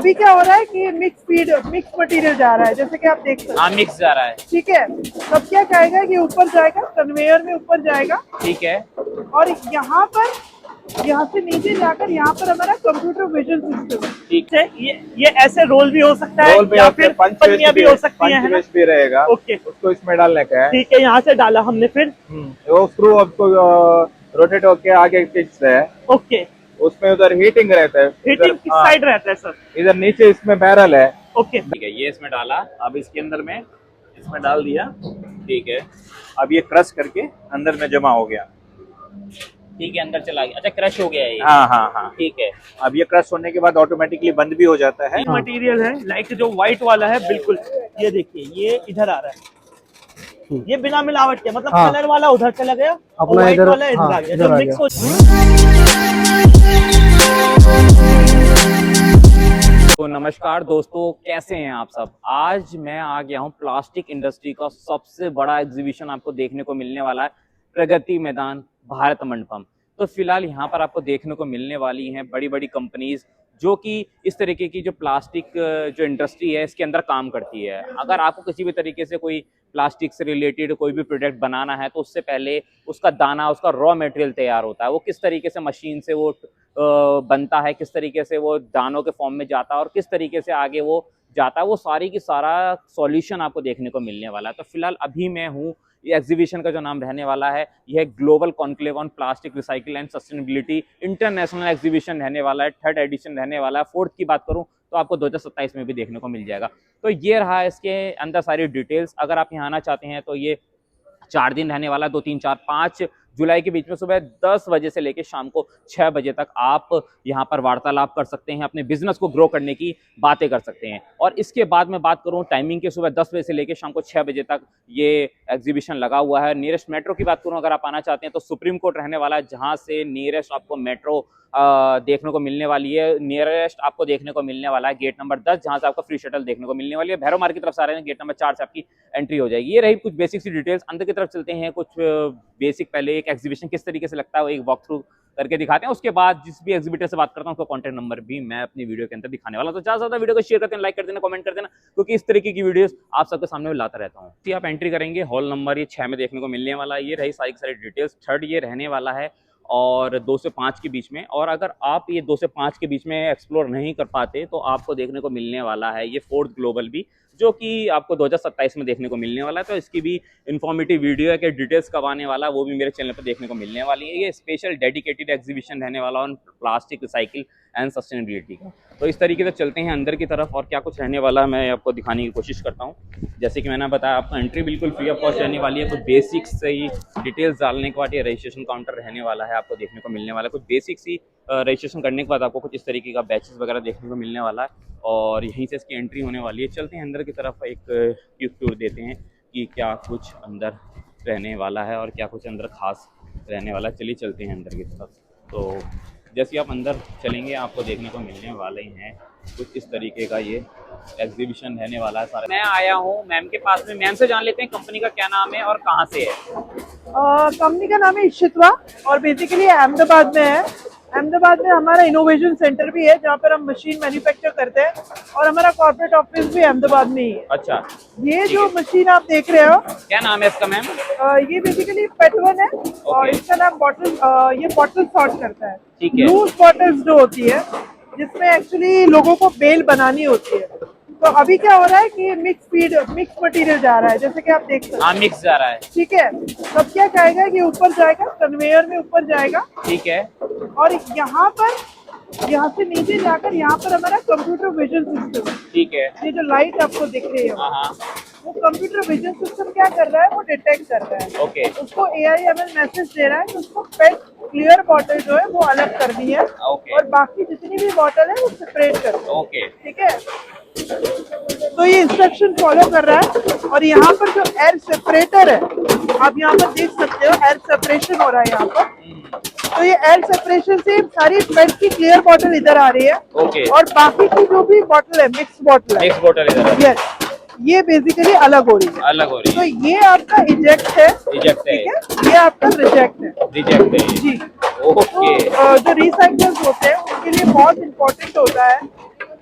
अभी क्या हो रहा है कि मिक्स मटेरियल जा रहा है, जैसे कि आप देख सकते हैं। हाँ, मिक्स जा रहा है। ठीक है, तब क्या कहेगा कि ऊपर जाएगा, कन्वेयर में ऊपर जाएगा। ठीक है। और यहाँ से नीचे जाकर यहाँ पर हमारा कंप्यूटर विजन सिस्टम है। ठीक है। ये ऐसे रोल भी हो सकता है या फिर पन्नियां भी हो सकती हैं, है ना? भी रहेगा। ओके, उसको इसमें डालने का है। ठीक है, यहाँ से डाला हमने फिर। वो स्क्रू आपको रोटेट होके आगे खींचता है। ओके, उसमें उधर हीटिंग रहता है। हीटिंग किस साइड रहता है सर? इधर नीचे इसमें बैरल है। ओके, ठीक है, ये इसमें डाला। अब इसके अंदर में इसमें डाल दिया। ठीक है, अब ये क्रश करके अंदर में जमा हो गया। ठीक है, अंदर चला गया। अच्छा, क्रश हो गया है ये। हाँ हाँ हाँ, ठीक है। अब ये क्रश होने के बाद ऑटोमेटिकली बंद भी हो जाता है। मटेरियल है लाइक जो व्हाइट वाला है, बिल्कुल ये देखिए, ये इधर आ रहा है, ये बिना मिलावट के, मतलब कलर वाला उधर चला गया, अपना व्हाइट इधर वाला इधर आ गया, इधर जब आ मिक्स गया। तो नमस्कार दोस्तों, कैसे हैं आप सब। आज मैं आ गया हूं प्लास्टिक इंडस्ट्री का सबसे बड़ा एग्जीबिशन आपको देखने को मिलने वाला है, प्रगति मैदान भारत मंडपम। तो फिलहाल यहाँ पर आपको देखने को मिलने वाली हैं बड़ी बड़ी कंपनीज जो कि इस तरीके की जो प्लास्टिक जो इंडस्ट्री है इसके अंदर काम करती है। अगर आपको किसी भी तरीके से कोई प्लास्टिक से रिलेटेड कोई भी प्रोडक्ट बनाना है तो उससे पहले उसका दाना, उसका रॉ मटेरियल तैयार होता है, वो किस तरीके से मशीन से वो बनता है, किस तरीके से वो दानों के फॉर्म में जाता है और किस तरीके से आगे वो जाता है, वो सारी की सारा सॉल्यूशन आपको देखने को मिलने वाला है। तो फिलहाल अभी मैं हूँ, ये एग्जीबिशन का जो नाम रहने वाला है यह global conclave on plastic recycle and sustainability international exhibition रहने वाला है। 3rd एडिशन रहने वाला है। 4th की बात करूं तो आपको 2027 में भी देखने को मिल जाएगा। तो ये रहा इसके अंदर सारी डिटेल्स। अगर आप यहाँ आना चाहते हैं तो ये 4 दिन रहने वाला, 2, 3, 4, 5 जुलाई के बीच में सुबह 10 बजे से लेकर शाम को 6 बजे तक आप यहाँ पर वार्तालाप कर सकते हैं, अपने बिजनेस को ग्रो करने की बातें कर सकते हैं। और इसके बाद मैं बात करूँ टाइमिंग के, सुबह 10 बजे से लेकर शाम को 6 बजे तक ये एग्जीबिशन लगा हुआ है। नियरेस्ट मेट्रो की बात करूँ, अगर आप आना चाहते हैं तो सुप्रीम कोर्ट रहने वाला है, जहाँ से नियरेस्ट आपको मेट्रो देखने को मिलने वाली है। नियरेस्ट आपको देखने को मिलने वाला है गेट नंबर 10, जहां से आपको फ्री शटल देखने को मिलने वाली है। भैरव मार्ग की तरफ से आ रहे हैं, गेट नंबर 4 से आपकी एंट्री हो जाएगी। ये रही कुछ बेसिक सी डिटेल्स। अंदर की तरफ चलते हैं, कुछ बेसिक पहले एक एग्जीबिशन किस तरीके से लगता है वो एक वॉक थ्रू करके दिखाते हैं। उसके बाद जिस भी एग्जीबिटर से बात करता हूँ उसका कॉन्टैक्ट नंबर भी मैं अपनी वीडियो के अंदर दिखाने वाला। तो ज्यादा वीडियो को शेयर करते हैं, लाइक कर देना, कमेंट कर देना, क्योंकि इस तरीके की वीडियोस आप सबके सामने लाता रहता हूँ। आप एंट्री करेंगे, हॉल नंबर ये 6 में देखने को मिलने वाला है। ये रही सारी सारी डिटेल्स। 3rd ये रहने वाला है और 2 से 5 के बीच में। और अगर आप ये 2 से 5 के बीच में एक्सप्लोर नहीं कर पाते तो आपको देखने को मिलने वाला है ये 4th ग्लोबल भी, जो कि आपको 2027 में देखने को मिलने वाला है। तो इसकी भी इन्फॉर्मेटिव वीडियो है कि डिटेल्स कब आने वाला है वो भी मेरे चैनल पर देखने को मिलने वाली है। ये स्पेशल डेडिकेटेड एग्जीबिशन रहने वाला on plastic recycle and sustainability का। तो इस तरीके से चलते हैं अंदर की तरफ और क्या कुछ रहने वाला है मैं आपको दिखाने की कोशिश करता हूँ। जैसे कि मैंने बताया, आपको एंट्री बिल्कुल फ्री ऑफ कॉस्ट रहने वाली है। कुछ बेसिक्स से ही डिटेल्स डालने के बाद ये रजिस्ट्रेशन काउंटर रहने वाला है, आपको देखने को मिलने वाला है। कुछ बेसिक्स ही रजिस्ट्रेशन करने के बाद आपको कुछ इस तरीके का बैचेस वगैरह देखने को मिलने वाला है और यहीं से इसकी एंट्री होने वाली है। चलते हैं अंदर की तरफ, एक क्विक टूर देते हैं कि क्या कुछ अंदर रहने वाला है और क्या कुछ अंदर खास रहने वाला है। चलिए चलते हैं अंदर की तरफ। तो जैसे आप अंदर चलेंगे आपको देखने को मिलने वाले हैं कुछ इस तरीके का ये एग्जीबिशन रहने वाला है सारा। मैं आया हूँ मैम के पास में, मैम से जान लेते हैं कंपनी का क्या नाम है और कहाँ से है। कंपनी का नाम है इशित्वा और बेसिकली अहमदाबाद में है। अहमदाबाद में हमारा इनोवेशन सेंटर भी है जहाँ पर हम मशीन मैन्युफैक्चर करते हैं और हमारा कॉर्पोरेट ऑफिस भी अहमदाबाद में ही है। अच्छा, ये जो मशीन आप देख रहे हो, क्या नाम है इसका मैम? ये बेसिकली पेटवन है और इसका नाम बॉटल, ये बॉटल सॉर्ट करता है। ठीक है। लूज बॉटल्स जो होती है जिसमें एक्चुअली लोगों को बेल बनानी होती है। तो अभी क्या हो रहा है कि मिक्स मटेरियल जा रहा है, जैसे कि आप देख सकते हैं। हाँ, मिक्स जा रहा है। ठीक है, तब क्या कहेगा कि ऊपर जाएगा, कन्वेयर में ऊपर जाएगा। ठीक है। और यहाँ से नीचे जाकर यहाँ पर हमारा कंप्यूटर विजन सिस्टम है। ठीक है। ये जो लाइट आपको दिख रही है हाँ, वो कंप्यूटर विजन सिस्टम क्या कर रहा है, वो डिटेक्ट कर रहा है। ओके। उसको AI/ML मैसेज दे रहा है कि उसको पेट क्लियर बॉटल जो है वो अलग करनी है और बाकी जितनी भी बॉटल है वो सेपरेट करनी है। ओके। ठीक है, तो ये इंस्ट्रक्शन फॉलो कर रहा है। और यहाँ पर जो एयर सेपरेटर है, आप यहाँ पर देख सकते हो, एयर सेपरेशन हो रहा है यहाँ पर। तो ये एयर सेपरेशन से सारी पेट की क्लियर बॉटल इधर आ रही है। ओके। और बाकी की जो भी बॉटल है, मिक्स बॉटल है, मिक्स बॉटल इधर है। यस, ये बेसिकली अलग हो रही है। अलग हो रही है। तो ये आपका इजेक्ट है। इजेक्ट है। ठीक है, ये आपका रिजेक्ट है। रिजेक्ट है जी। ओके। तो जो रिसाइकल्स होते हैं उनके लिए बहुत इम्पोर्टेंट होता है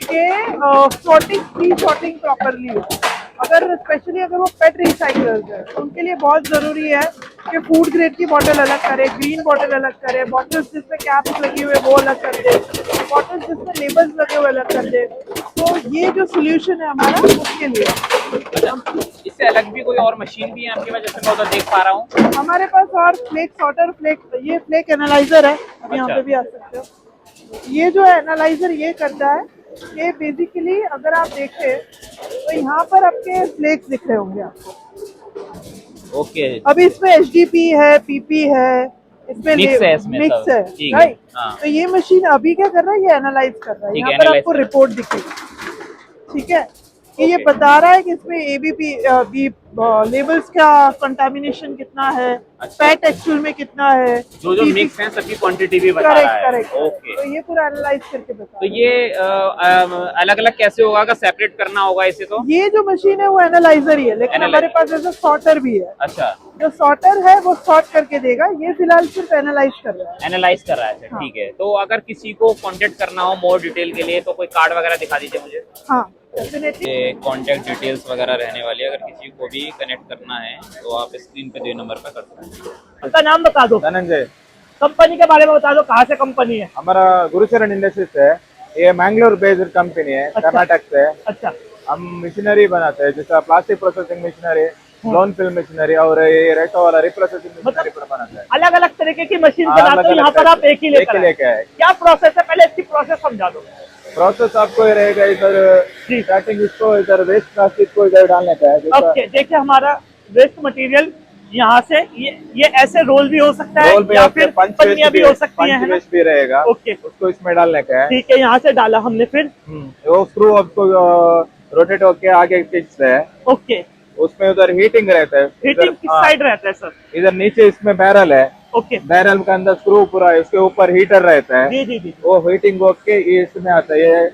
के सॉर्टिंग प्री सॉर्टिंग प्रॉपरली हो। अगर स्पेशली अगर वो पेट रिसाइकलर्स है तो उनके लिए बहुत जरूरी है कि फूड ग्रेड की बॉटल अलग करे, ग्रीन बॉटल अलग करे, बॉटल्स जिसमें कैप्स लगी हुई है वो अलग कर दे, बॉटल्स जिसमें लेबल्स लगे हुए अलग कर दे। तो ये जो सोल्यूशन है हमारा उसके लिए। इससे अलग भी कोई और मशीन भी है आपके पास, जैसे मैं उधर देख पा रहा हूँ? हमारे पास और फ्लेक सॉर्टर, ये फ्लेक एनालाइजर है, अब यहाँ अच्छा। पे भी आ सकते हो। ये जो एनालाइजर ये करता है, ये बेसिकली अगर आप देखें तो यहाँ पर आपके फ्लेक्स दिख रहे होंगे आपको। ओके, अभी इसमें एचडीपी है, पीपी है, इसमें मिक्स है, इसमें मिक्स सब है, ठीक है। राइट। हाँ तो ये मशीन अभी क्या कर रहा है, ये एनालाइज कर रहा है। ठीक यहाँ है, पर analyze आपको कर रहा है। रिपोर्ट दिखेगी, ठीक है, कि ये ओके। बता रहा है कि इसमें एबीपी बी लेबल्स का कंटामिनेशन कितना है, अच्छा। फैट एक्चुअल में कितना है, जो जो मिक्स है सबकी क्वांटिटी भी बता करेक्ट रहा है। करेक्ट। ओके, तो ये पूरा एनालाइज करके बता तो रहा है। ये अलग अलग कैसे होगा? अगर सेपरेट करना होगा इसे तो? ये जो मशीन है वो एनालाइजर ही है, लेकिन Analyzer। हमारे पास ऐसा सॉर्टर भी है। अच्छा, जो सॉर्टर है वो सॉर्ट करके देगा, ये फिलहाल सिर्फ एनालाइज कर रहा है। एनालाइज कर रहा है। अच्छा हाँ। ठीक है, तो अगर किसी को कांटेक्ट करना हो मोर डिटेल के लिए तो कोई कार्ड वगैरह दिखा दीजिए मुझे। हाँ डेफिनेटली। ये कांटेक्ट डिटेल्स वगैरह रहने वाली है, अगर किसी को भी कनेक्ट करना है तो आप स्क्रीन पे दिए नंबर पे कर सकते हैं। उसका नाम बता दो, धनंजय। कंपनी के बारे में बता दो, कहाँ से कंपनी है। हमारा गुरुचरण इंडस्ट्रीज है, ये मैंगलोर बेस्ड कंपनी है, अच्छा। कर्नाटक से। अच्छा हम मशीनरी बनाते हैं, जैसा plastic processing machinery, blown film machinery और ये रेटो वाला रिप्रोसेसिंग मशीनरी पर बनाते हैं। अलग अलग तरीके की मशीन हाँ, बनाते हो, यहाँ पर आप एक ही लेकर लेके आए। क्या प्रोसेस है, पहले इसकी प्रोसेस समझा दो। प्रोसेस आपको ये रहेगा, इधर स्टार्टिंग इसको इधर वेस्ट प्लास्टिक को इधर डालने का है। ओके, देखिए हमारा वेस्ट मटेरियल यहाँ से ये ऐसे रोल भी हो सकता है रोल पे या आपके फिर पंच पन्नियाँ भी हो सकती हैं, है पंच ना। वेस्ट भी रहेगा। ओके उसको इसमें डालने का है। ठीक है, यहाँ से डाला हमने, फिर वो स्क्रू आपको रोटेट होके आगे खींचता है। ओके, उसमें उधर हीटिंग रहता है। हीटिंग किस हाँ, साइड रहता है सर। इधर नीचे इसमें बैरल है, ओके बैरल के अंदर स्क्रू पूरा है, उसके ऊपर हीटर रहता है। जी जी जी। वो हीटिंग होके ये इसमें आता है।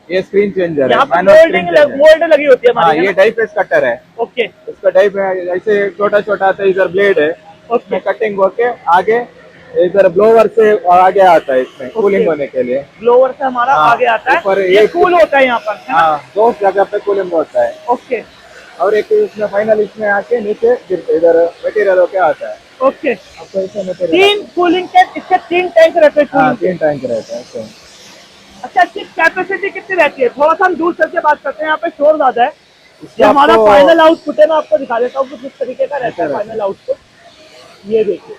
ये स्क्रीन चेंजर है, यहाँ पर मैनुअल स्क्रीन चेंजर। मोल्ड लगी होती है हाँ, हमारी, है ये ना? डाई प्रेस कटर है। ओके इसका डाई ऐसे छोटा छोटा आता है, इधर ब्लेड है, उसमें कटिंग होके आगे इधर ब्लोवर से आगे आता है, इसमें कूलिंग होने के लिए। ब्लोवर से हमारा हाँ, आगे आता है, ऊपर ये कूल होता है यहाँ पर, है ना? हाँ, दो जगह पे कूलिंग होता है। ओके और एक इसमें फाइनल इसमें आके नीचे गिरते इधर मटेरियल होके आता है। ओके, आपको इसमें मटेरियल तीन कूलिंग के, इसके 3 टैंक रहते हैं हाँ, कूलिंग के। 3 टैंक रहता है इसमें। अच्छा, इसकी कैपेसिटी कितनी रहती है? थोड़ा सा हम दूर चल के बात करते हैं, यहाँ पे शोर ज्यादा है। इससे ये हमारा आपको- फाइनल आउटपुट है, मैं आपको दिखा देता हूँ कि किस तरीके का रहता है ऐसा फाइनल आउटपुट। ये देखिए,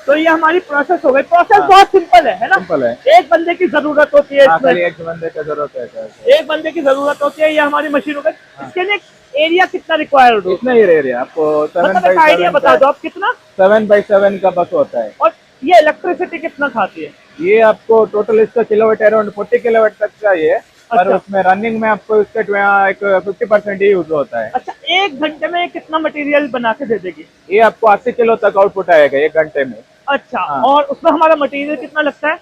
तो ये हमारी प्रोसेस हो गई। प्रोसेस बहुत सिंपल है ना? सिंपल है। एक बंदे की जरूरत होती है हाँ, इसमें, खाली एक बंदे का जरूरत है। एक बंदे की जरूरत होती है, ये हमारी मशीन हो गई। इसके लिए एरिया कितना रिक्वायर्ड हो? इतना ही एरिया आपको 7 मतलब एक by आइडिया 7 बता दो आप, कितना? 7 by 7 का बस होता है। और ये इलेक्ट्रिसिटी कितना खाती है? ये आपको टोटल इसका किलोवाट अराउंड 40 किलोवाट तक चाहिए, पर अच्छा। उसमें रनिंग में आपको इसका एक 50% ही यूज होता है। अच्छा, एक घंटे में कितना मटेरियल बना के दे देगी? ये आपको 80 किलो तक आउटपुट आएगा 1 घंटे में। अच्छा, हाँ। और उसमें हमारा मटेरियल कितना लगता है?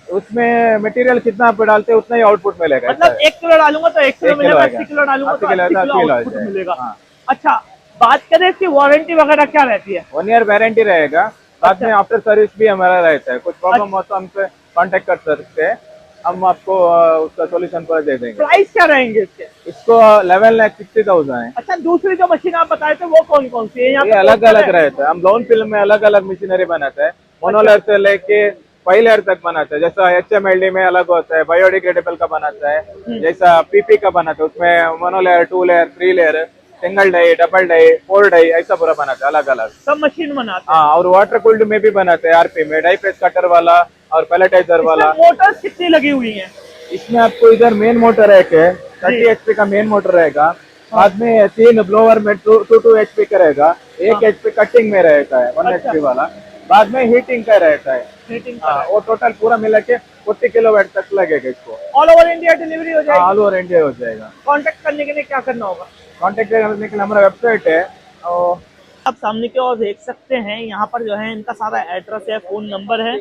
उसमें मटेरियल कितना आप डालते हैं उतना ही आउटपुट मिलेगा। मतलब 1 किलो डालूंगा तो 1 किलो 1 किलो मिलेगा, आएगा। 80 किलो डालूंगा तो 80 किलो 80 किलो आ आउटपुट जाएगा। मिलेगा। हाँ। अच्छा, बात करें इसकी वारंटी वगैरह क्या रहती है? 1 ईयर वारंटी रहेगा, बाद अच्छा। में आफ्टर सर्विस भी हमारा रहता है। कुछ प्रॉब्लम हो तो हमसे कांटेक्ट कर सकते हैं, हम आपको उसका सॉल्यूशन पर दे देंगे। प्राइस क्या रहेंगे इसके? इसको 11,60,000 है। अच्छा, दूसरी जो मशीन आप बताए थे वो कौन कौन सी है? यहाँ ये पे अलग पोस्टर अलग है। रहता है। हम लोन फिल्म में अलग अलग मशीनरी बनाते हैं, मोनोलेयर से लेके 5 लेयर तक बनाते हैं। जैसा HMLD में अलग होता है, बायोडिग्रेडेबल का बनाता है। जैसा PP का बनाता है, उसमें monolayer, 2 layer, 3 layer, single die, double die, 4 die, ऐसा पूरा बनाते हैं अलग अलग। सब मशीन बनाते हैं। हाँ, और वाटर कूल्ड में भी बनाते हैं, RP में, डाई प्रेस कटर वाला और पैलेटाइजर वाला। मोटर्स कितनी लगी हुई हैं? इसमें आपको इधर मेन मोटर है के 30 HP का मेन मोटर रहेगा। बाद में 3 ब्लोअर में 2 HP का रहेगा, 1 HP कटिंग में रहता है 1 HP वाला, बाद में हीटिंग का रहता है। हीटिंग हाँ, वो टोटल पूरा मिला के 40 किलोवाट तक लगेगा इसको। ऑल ओवर इंडिया डिलीवरी हो जाएगी? ऑल ओवर इंडिया हो जाएगा। कांटेक्ट करने के लिए क्या करना होगा? कॉन्टेक्ट करने के लिए हमारा वेबसाइट है। और आप सामने की ओर देख सकते हैं, यहाँ पर जो है इनका सारा एड्रेस है, फोन नंबर है,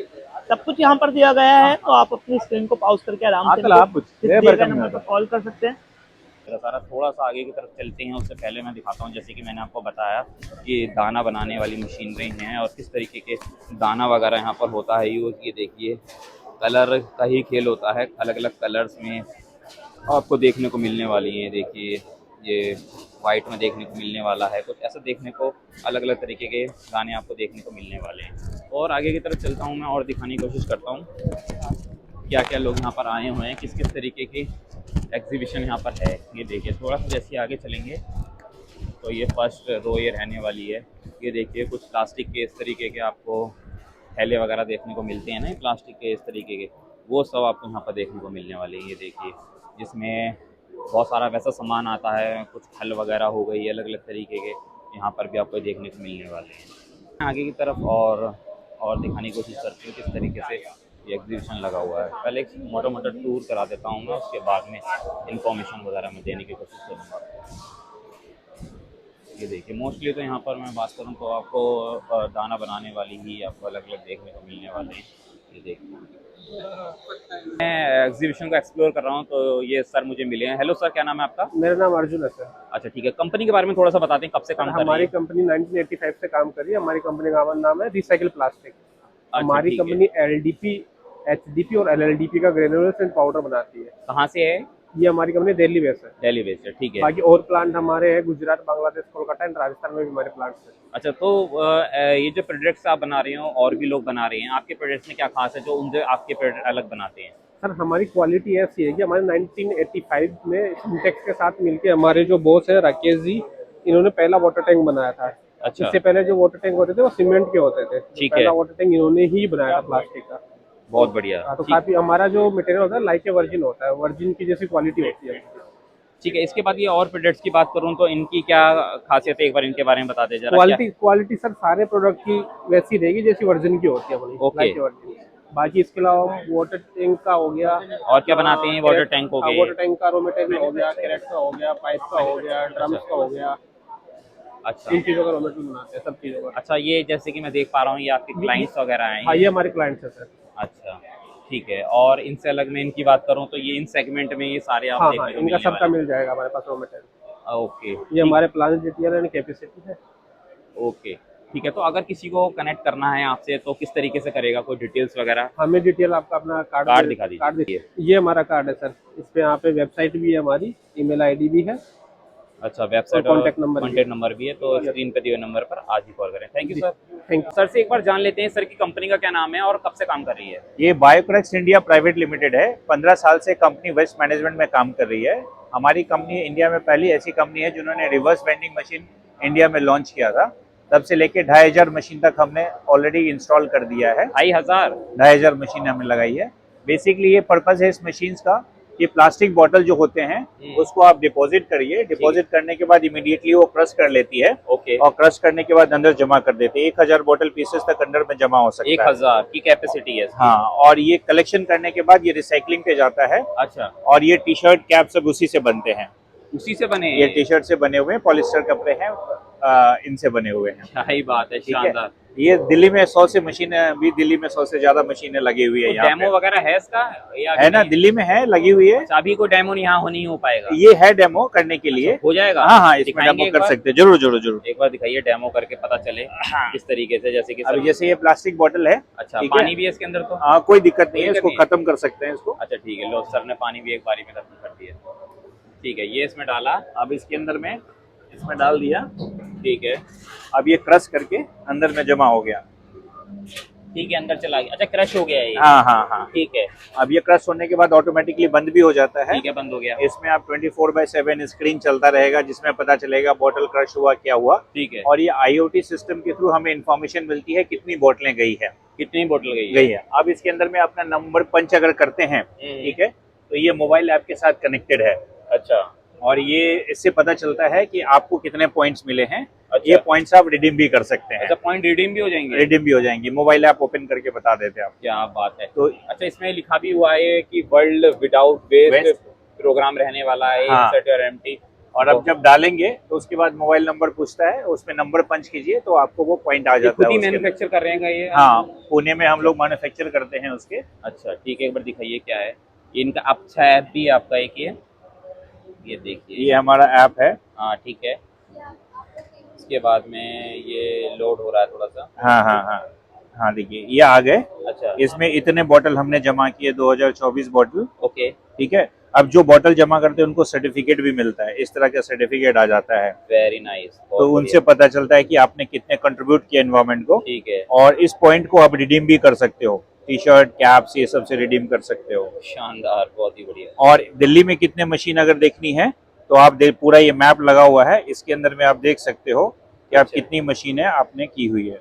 सब कुछ यहाँ पर दिया गया है। तो आप अपनी स्क्रीन को पॉज करके आराम से दिए गए नंबर पर कॉल कर सकते हैं। सारा थोड़ा सा आगे की तरफ चलते हैं, उससे पहले मैं दिखाता हूँ, जैसे कि मैंने आपको बताया कि दाना बनाने वाली मशीनरी हैं और किस तरीके के दाना वगैरह यहाँ पर होता है यूज़। ये देखिए, कलर का ही खेल होता है, अलग अलग कलर्स में आपको देखने को मिलने वाली है। देखिए ये वाइट में देखने को मिलने वाला है, कुछ ऐसा देखने को अलग अलग तरीके के गाने आपको देखने को मिलने वाले हैं। और आगे की तरफ चलता हूँ मैं और दिखाने की कोशिश करता हूँ क्या क्या लोग यहाँ पर आए हुए हैं, किस किस तरीके की एग्जीबिशन यहाँ पर है। ये देखिए थोड़ा सा जैसे आगे चलेंगे तो ये फर्स्ट रो ये रहने वाली है। ये देखिए कुछ प्लास्टिक के इस तरीके के आपको थैले वगैरह देखने को मिलते हैं ना, प्लास्टिक के इस तरीके के, वो सब आपको यहाँ पर देखने को मिलने वाले हैं। ये देखिए जिसमें बहुत सारा वैसा सामान आता है, कुछ फल वगैरह हो गई, अलग अलग तरीके के यहाँ पर भी आपको देखने को मिलने वाले हैं। आगे की तरफ और दिखाने की कोशिश करते हैं किस तरीके से ये एग्जीबिशन लगा हुआ है। पहले एक मोटा मोटा टूर करा देता हूँ मैं, उसके बाद में इंफॉर्मेशन वगैरह मैं देने की कोशिश करूँगा। ये देखिए मोस्टली तो यहाँ पर मैं बात करूँ तो आपको दाना बनाने वाली ही आपको अलग अलग देखने को मिलने वाले हैं। ये देखिए मैं एग्जीबिशन को एक्सप्लोर कर रहा हूँ तो ये सर मुझे मिले हैं। हेलो सर, क्या नाम है आपका? मेरा नाम अर्जुन है सर। अच्छा ठीक है, कंपनी के बारे में थोड़ा सा बताते हैं, कब से काम कर रही हमारी है? कंपनी 1985 से काम कर रही है। हमारी कंपनी का नाम है रिसाइकिल प्लास्टिक। हमारी ठीक है। कंपनी एलडीपी, एचडीपी और एलएलडीपी का ग्रेनुलर्स एंड पाउडर बनाती है। कहाँ से है? ये हमारी कंपनी दिल्ली बेस्ड है। दिल्ली बेस्ड है, ठीक है। बाकी और प्लांट हमारे हैं गुजरात, बांग्लादेश, कोलकाता एंड राजस्थान में भी हमारे प्लांट्स हैं। अच्छा तो ये जो प्रोडक्ट्स आप बना रहे हो और भी लोग बना रहे हैं, आपके प्रोडक्ट्स में क्या खास है जो उनसे आपके प्रोडक्ट अलग बनाते हैं? सर हमारी क्वालिटी ऐसी है कि हमारे 1985 में सिंटेक्स के साथ मिलके हमारे जो बॉस है राकेश जी, इन्होंने पहला वाटर टैंक बनाया था। अच्छा। इससे पहले जो वाटर टैंक होते थे वो सीमेंट के होते थे। ठीक है। पहला वाटर टैंक इन्होंने ही बनाया था प्लास्टिक का। बहुत बढ़िया। तो काफी हमारा जो मटेरियल होता है लाइक ए वर्जिन होता है, वर्जिन की जैसी क्वालिटी होती है। ठीक है, इसके बाद ये और प्रोडक्ट्स की बात करूं तो इनकी क्या खासियत है, एक बार इनके बारे में बता दे जरा। क्वालिटी सर सारे प्रोडक्ट की वैसी रहेगी जैसी वर्जिन की होती है अपनी। ओके। Like a virgin. बाकी इसके अलावा वाटर टैंक का हो गया। और क्या बनाते हैं? वाटर टैंक हो गए, वाटर टैंक का रो मटेरियल हो गया, कैरेट का हो गया, पाइप का हो गया, ड्रम्स का हो गया। अच्छा, इन चीजों का रो मटेरियल बनाते हैं, सब चीजों का। अच्छा ये जैसे कि मैं देख पा रहा हूँ ये आपके क्लाइंट्स वगैरह हैं? हाँ ये हमारे क्लाइंट्स हैं सर। अच्छा ठीक है, और इनसे अलग मैं इनकी बात करूँ तो ये इन सेगमेंट में ये सारे आप हाँ देखने हाँ को इनका मिलने सबका वाले मिल जाएगा हमारे पास रो मटेरियल। ओके। ये हमारे प्लांट डिटेल एंड कैपेसिटी है। ओके ठीक है, तो अगर किसी को कनेक्ट करना है आपसे तो किस तरीके से करेगा, कोई डिटेल्स वगैरह? हमें डिटेल आपका अपना कार्ड दिखा दीजिए। ये हमारा कार्ड है सर। इस पे यहाँ पे वेबसाइट भी है हमारी, ईमेल आईडी भी है। अच्छा, वेबसाइट और और कॉन्टैक्ट नंबर भी है, तो स्क्रीन पे दिए हुए नंबर पर आज ही कॉल करें। Thank you sir. Thank you. Sir से एक बार जान लेते हैं सर की कंपनी का क्या नाम है और कब से काम कर रही है? ये बायोक्रक्स इंडिया प्राइवेट लिमिटेड है। 15 साल से कंपनी वेस्ट मैनेजमेंट में काम कर रही है। हमारी कंपनी इंडिया में पहली ऐसी कंपनी है जिन्होंने रिवर्स वेंडिंग मशीन इंडिया में लॉन्च किया था। तब से लेके 2500 मशीन तक हमने ऑलरेडी इंस्टॉल कर दिया है। 2500 मशीन हमने लगाई है। बेसिकली ये पर्पज है इस मशीन का कि प्लास्टिक बॉटल जो होते हैं उसको आप डिपॉजिट करिए। डिपॉजिट करने के बाद इमीडिएटली वो क्रश कर लेती है। ओके। और क्रश करने के बाद अंदर जमा कर देते हैं। 1000 बॉटल पीसेस तक अंदर में जमा हो सकता है। 1000 की कैपेसिटी है। हाँ, और ये कलेक्शन करने के बाद ये रिसाइकलिंग पे जाता है। अच्छा। और ये टी शर्ट कैप सब उसी से बनते हैं। उसी से बने? ये टी शर्ट से बने हुए हैं, पॉलिस्टर कपड़े हैं, इनसे बने हुए हैं। क्या ही बात है, ठीक है। शानदार। ये दिल्ली में 100 से मशीनें, अभी दिल्ली में 100 से ज्यादा मशीनें लगी हुई है। यहाँ डेमो वगैरह है इसका या है ना, दिल्ली में है, लगी हुई है। अभी कोई डेमो यहाँ हो नहीं हो पाएगा? ये है डेमो करने के लिए। हो जाएगा? हाँ हाँ, इसमें दिखाएंगे डेमो एक कर बार? सकते हैं। जरूर जरूर जरूर। एक बार दिखाइए डेमो करके पता चले किस तरीके से। जैसे कि अभी जैसे ये प्लास्टिक बॉटल है। अच्छा, ठीक पानी है? भी है इसके अंदर तो? हाँ, कोई दिक्कत नहीं है, कोई इसको दिक्कत खत्म कर सकते हैं इसको। अच्छा ठीक है, लो सर ने पानी भी एक बारी में खत्म कर दिया। ठीक है, ये इसमें डाला, अब इसके अंदर में इसमें डाल दिया। ठीक है। अब ये क्रश करके अंदर में जमा हो गया। ठीक है, अंदर चला गया। अच्छा, क्रश हो गया है ये? हाँ हाँ हाँ। ठीक है। अब ये क्रश होने के बाद ऑटोमेटिकली बंद भी हो जाता है। ठीक है, बंद हो गया। इसमें आप 24/7 स्क्रीन चलता रहेगा जिसमें पता चलेगा बोतल क्रश हुआ क्या हुआ। ठीक है। और ये IoT सिस्टम के थ्रू हमें इंफॉर्मेशन मिलती है कितनी बोतलें गई है, कितनी बोतल गई है। अब इसके अंदर में अपना नंबर पंच अगर करते हैं, ठीक है, तो ये मोबाइल ऐप के साथ कनेक्टेड है। अच्छा। और ये इससे पता चलता है कि आपको कितने पॉइंट्स मिले हैं। अच्छा। ये पॉइंट्स आप रिडीम भी कर सकते हैं। अच्छा, पॉइंट रिडीम भी हो जाएंगे? रिडीम भी हो जाएंगे, मोबाइल ऐप ओपन करके बता देते हैं आप। क्या बात है। तो अच्छा, इसमें लिखा भी हुआ है कि वर्ल्ड विदाउट वेस्ट प्रोग्राम रहने वाला है। हाँ। Insert your empty. और अब जब डालेंगे तो उसके बाद मोबाइल नंबर पूछता है, उसमें नंबर पंच कीजिए तो आपको वो पॉइंट आ जाता है। मैन्युफैक्चर कर रहे हैं ये? हाँ, पुणे में हम लोग मैन्युफैक्चर करते हैं उसके। अच्छा ठीक है, एक बार दिखाइए क्या है ये। इनका अच्छा ऐप भी है आपका एक ये देखिए, ये हमारा ऐप है। हाँ ठीक है। इसके बाद में ये लोड हो रहा है थोड़ा सा। हाँ हाँ हाँ। हाँ देखिए ये आ गए। अच्छा इसमें इतने बॉटल हमने जमा किए, 2024 बॉटल। ओके, ठीक है, अब जो बॉटल जमा करते हैं उनको सर्टिफिकेट भी मिलता है, इस तरह का सर्टिफिकेट आ जाता है। वेरी नाइस, तो उनसे पता चलता है कि आपने कितने कंट्रीब्यूट किया एनवायरमेंट को। ठीक है, और इस पॉइंट को आप रिडीम भी कर सकते हो, टी शर्ट कैप्स ये सब से रिडीम कर सकते हो। शानदार, बहुत ही बढ़िया। और दिल्ली में कितने मशीन अगर देखनी है तो आप पूरा ये मैप लगा हुआ है, इसके अंदर में आप देख सकते हो कि आप अच्छा। कितनी मशीनें आपने की हुई है,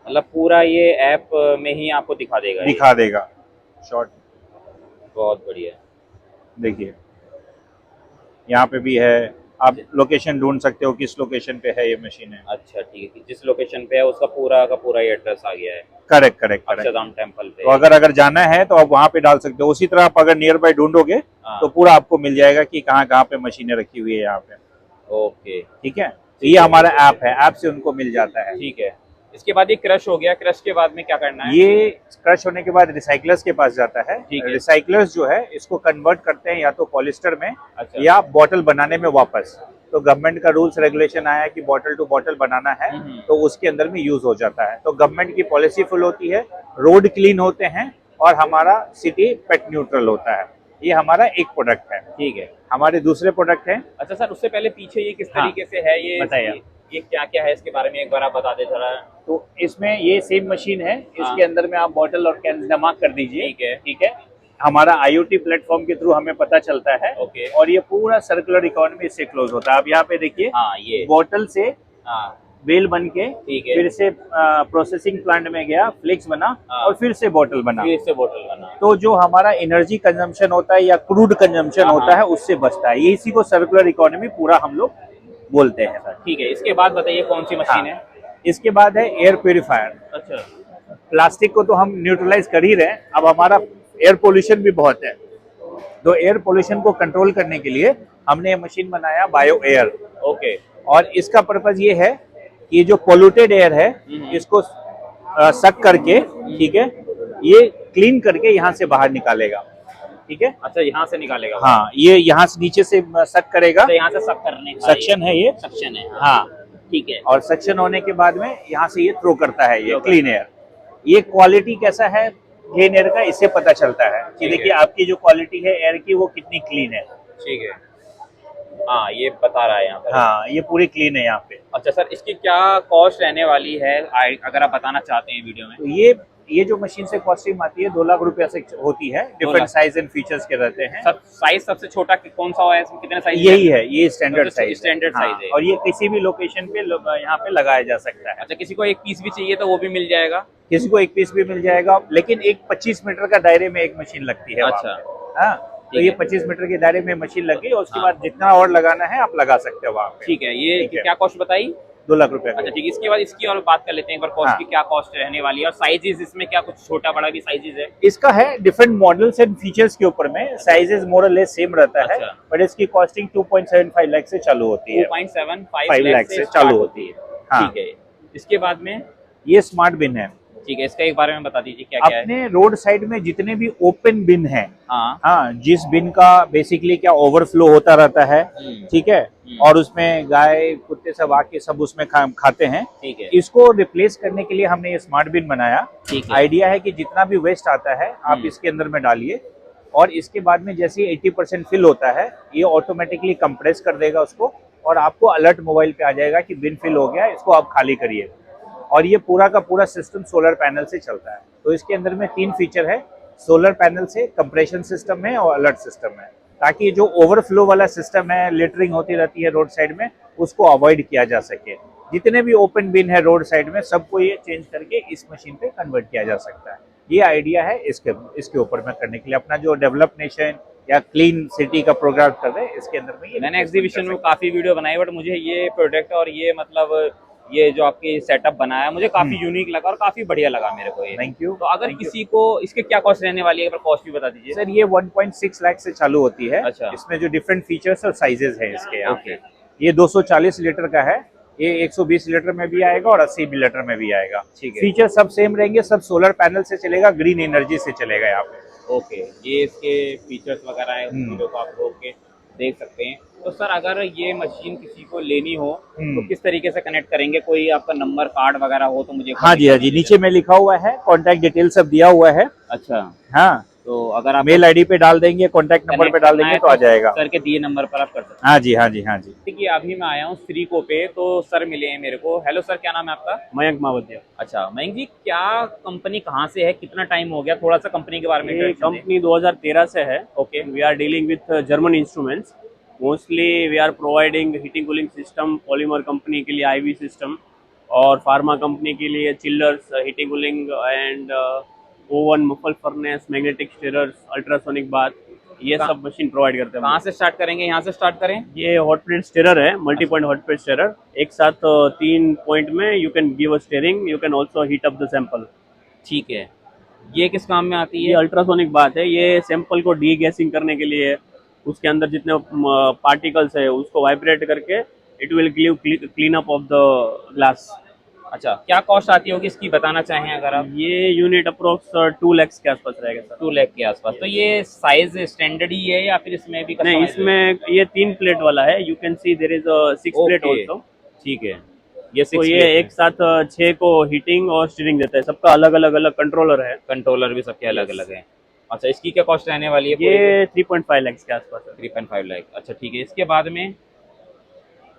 मतलब पूरा ये ऐप में ही आपको दिखा देगा ये? दिखा देगा शॉर्ट। बहुत बढ़िया। देखिए यहाँ पे भी है, आप लोकेशन ढूंढ सकते हो किस लोकेशन पे है ये मशीन है। अच्छा ठीक है, जिस लोकेशन पे है उसका पूरा का पूरा एड्रेस आ गया है, correct correct correct. Akshardham temple पे। तो अगर जाना है तो आप वहाँ पे डाल सकते हो। उसी तरह आप अगर नियर बाय ढूंढोगे हाँ। तो पूरा आपको मिल जाएगा कि कहाँ कहाँ पे मशीनें रखी हुई है यहाँ पे। ओके ठीक है, तो ये हमारा ऐप है, ऐप से उनको मिल जाता है। ठीक है। इसके बाद ये क्रश हो गया, क्रश के बाद में क्या करना है? ये क्रश होने के बाद रिसाइकलर्स के पास जाता है। ठीक है। रिसाइकलर्स जो है इसको कन्वर्ट करते हैं या तो पॉलिस्टर में अच्छा। या बॉटल बनाने में वापस। तो गवर्नमेंट का रूल्स रेगुलेशन आया है कि बॉटल टू बॉटल बनाना है, तो उसके अंदर में यूज हो जाता है। तो गवर्नमेंट की पॉलिसी फुल होती है, रोड क्लीन होते हैं और हमारा सिटी पेट न्यूट्रल होता है। ये हमारा एक प्रोडक्ट है। ठीक है। हमारे दूसरे प्रोडक्ट हैं। अच्छा सर, उससे पहले पीछे ये किस हाँ, तरीके से है, ये बताइए। ये क्या क्या है इसके बारे में एक बार आप बता दे जरा। तो इसमें ये सेम मशीन है, इसके अंदर में आप बॉटल और कैन जमा कर दीजिए। ठीक है। ठीक है, हमारा IoT प्लेटफॉर्म के थ्रू हमें पता चलता है। ओके। और ये पूरा सर्कुलर इकोनॉमी इससे क्लोज होता है। आप यहाँ पे देखिए, हाँ ये बॉटल से हाँ बेल बन के ठीक है। फिर से प्रोसेसिंग प्लांट में गया, फ्लेक्स बना हाँ। और फिर से बॉटल बना। फिर से बोतल बना। तो जो हमारा एनर्जी कंजम्पशन होता है या क्रूड कंजम्पशन हाँ, होता है उससे बचता है। ये इसी को सर्कुलर इकोनॉमी पूरा हम लोग बोलते हैं सर। ठीक है, इसके बाद बताइए कौन सी मशीन है? इसके बाद है एयर प्योरीफायर। अच्छा। प्लास्टिक को तो हम न्यूट्रलाइज कर ही रहे हैं, अब हमारा एयर पोल्यूशन भी बहुत है। तो एयर पोल्यूशन को कंट्रोल करने के लिए हमने ये मशीन बनाया बायो एयर। ओके। और इसका पर्पज ये है कि ये जो पोल्यूटेड एयर है इसको सक करके, ठीक है, ये क्लीन करके यहाँ से बाहर निकालेगा। ठीक है, अच्छा यहाँ से निकालेगा? हाँ, ये यहाँ से नीचे से सक करेगा। तो यहाँ से सब करने का सक्शन है ये, सक्शन है। हाँ ठीक है। और सक्शन होने के बाद में यहाँ से ये थ्रो करता है ये थ्रो क्लीन एयर। ये क्वालिटी कैसा है क्लीन एयर का, इससे पता चलता है कि ठीक है। देखिए आपकी जो क्वालिटी है एयर की वो कितनी क्लीन है। ठीक है, हाँ ये बता रहा है यहाँ पर। हाँ, ये पूरी क्लीन है यहाँ पे। अच्छा सर, इसकी क्या कॉस्ट रहने वाली है अगर आप बताना चाहते हैं वीडियो में? तो ये जो मशीन से कॉस्टिंग आती है 2 लाख रुपया से होती है। डिफरेंट साइज एंड फीचर्स के रहते हैं। सब साइज सबसे छोटा कौन सा है, इसमें कितने साइज? यही है, ये स्टैंडर्ड साइज, स्टैंडर्ड साइज है। और ये किसी भी लोकेशन पे यहाँ पे लगाया जा सकता है। अच्छा, किसी को एक पीस भी चाहिए तो वो भी मिल जाएगा? किसी को एक पीस भी मिल जाएगा, लेकिन एक 25 मीटर का दायरे में एक मशीन लगती है। अच्छा। हाँ, तो ये 25 मीटर के दायरे में मशीन लगी और उसके बाद जितना और लगाना है आप लगा सकते हो वहाँ पे। ठीक है, ये ठीक है। क्या कॉस्ट बताई? 2 लाख रुपए। अच्छा ठीक है, इसके बाद इसकी और बात कर लेते हैं एक बार, कॉस्ट हाँ। की क्या कॉस्ट रहने वाली है और साइजेस इसमें क्या कुछ छोटा बड़ा भी साइजेस है? इसका है डिफरेंट मॉडल्स एंड फीचर्स के ऊपर में, साइजेस मोर और लेस सेम रहता है। अच्छा। बट इसकी कॉस्टिंग 2.75 लाख से चालू होती है। 2.75 लाख से चालू होती है। हाँ। ठीक है, इसके बाद में ये स्मार्ट बिन है। ठीक है, इसका एक बारे में बता दीजिए क्या क्या है? अपने रोड साइड में जितने भी ओपन बिन है, हाँ। हाँ, जिस बिन का बेसिकली क्या ओवरफ्लो होता रहता है, ठीक है, और उसमें गाय कुत्ते सब आके सब उसमें खाते हैं। ठीक है। इसको रिप्लेस करने के लिए हमने ये स्मार्ट बिन बनाया। ठीक है। आइडिया है कि जितना भी वेस्ट आता है आप इसके अंदर में डालिए और इसके बाद में जैसे 80% फिल होता है ये ऑटोमेटिकली कंप्रेस कर देगा उसको और आपको अलर्ट मोबाइल पे आ जाएगा कि बिन फिल हो गया, इसको आप खाली करिए। और ये पूरा का पूरा सिस्टम सोलर पैनल से चलता है। तो इसके अंदर में 3 फीचर है, सोलर पैनल से, कंप्रेशन सिस्टम है और अलर्ट सिस्टम है, ताकि जो ओवरफ्लो वाला सिस्टम है, लिटरिंग होती रहती है रोड साइड में, उसको अवॉइड किया जा सके। जितने भी ओपन बिन है रोड साइड में सबको ये चेंज करके इस मशीन पे कन्वर्ट किया जा सकता है। ये आइडिया है इसके ऊपर में करने के लिए, अपना जो डेवलप नेशन या क्लीन सिटी का प्रोग्राम कर रहे हैं इसके अंदर में। ये मैंने एग्जीबिशन में काफी वीडियो बनाई, बट मुझे ये प्रोडक्ट और ये मतलब ये जो आपके सेटअप बनाया मुझे काफी यूनिक लगा और काफी बढ़िया लगा मेरे को ये। Thank you. तो अगर किसी को इसके क्या कॉस्ट रहने वाली है, अगर कॉस्ट भी बता दीजिए। सर ये 1.6 लाख से चालू होती है। अच्छा। इसमें जो डिफरेंट फीचर्स और साइजेस है इसके यहाँ ओके। पे। ये 240 लीटर का है, ये 120 लीटर में भी आएगा और 80 लीटर में भी आएगा। ठीक है। फीचर सब सेम रहेंगे, सब सोलर पैनल से चलेगा, ग्रीन एनर्जी से चलेगा यहाँ पे। ओके, ये इसके फीचर्स वगैरह है, वीडियो को आप लोग के देख सकते हैं। तो सर अगर ये मशीन किसी को लेनी हो हम्म। तो किस तरीके से कनेक्ट करेंगे? कोई आपका नंबर कार्ड वगैरह हो तो मुझे हाँ जी, नीचे में लिखा हुआ है, कॉन्टैक्ट डिटेल सब दिया हुआ है। अच्छा, हाँ, तो अगर आप मेल आईडी पे डाल देंगे, कॉन्टैक्ट नंबर पे डाल देंगे तो आ जाएगा। सर के दिए नंबर पर आप कर सकते हाँ जी, हाँ जी, हाँ जी। हैं। देखिए अभी मैं आया हूँ श्रीको पे, तो सर मिले हैं मेरे को। हेलो सर, क्या नाम है आपका? मयंक मावतिया। अच्छा मयंक जी, क्या कंपनी कहाँ से है, कितना टाइम हो गया, थोड़ा सा कंपनी के बारे में ये introduction दें। कंपनी 2013 से है। Okay. We are dealing with German instruments. Mostly we are providing heating cooling system, polymer company के लिए आईवी सिस्टम, और फार्मा कंपनी के लिए chillers, heating cooling and oven, muffle furnace, magnetic stirrers, ultrasonic bath, ये सब machine provide करते हैं। कहाँ से स्टार्ट करेंगे? यहाँ से स्टार्ट करें? ये हॉट प्लेट स्टीरर है, multi point hot plate stirrer. एक साथ 3 पॉइंट में you can give a steering, you can also heat up the sample. ठीक है, ये किस काम में आती ये है? अल्ट्रासोनिक बात है, ये सैंपल को डी गैसिंग करने के लिए है। उसके अंदर जितने पार्टिकल्स है उसको वाइब्रेट करके it will give clean up of the glass. अच्छा, क्या कॉस्ट आती होगी इसकी, बताना चाहें अगर आप? ये यूनिट अप्रोक्स 2 लाख के आसपास रहेगा सर। 2 लाख के आसपास। तो ये साइज स्टैंडर्ड ही है या फिर इसमें भी नहीं, customize है? इसमें ये 3 प्लेट वाला है। You can see there is a 6 plate okay, also. ठीक है। ये तो 6 ये एक साथ 6 को हीटिंग और स्टीयरिंग देता है। सबका अलग अलग अलग कंट्रोलर है। कंट्रोलर भी सबके अलग अलग हैं। अच्छा, इसकी क्या कॉस्ट रहने वाली है? ये 3.5 लाख के आसपास है। 3.5 लाख। अच्छा ठीक है, इसके बाद में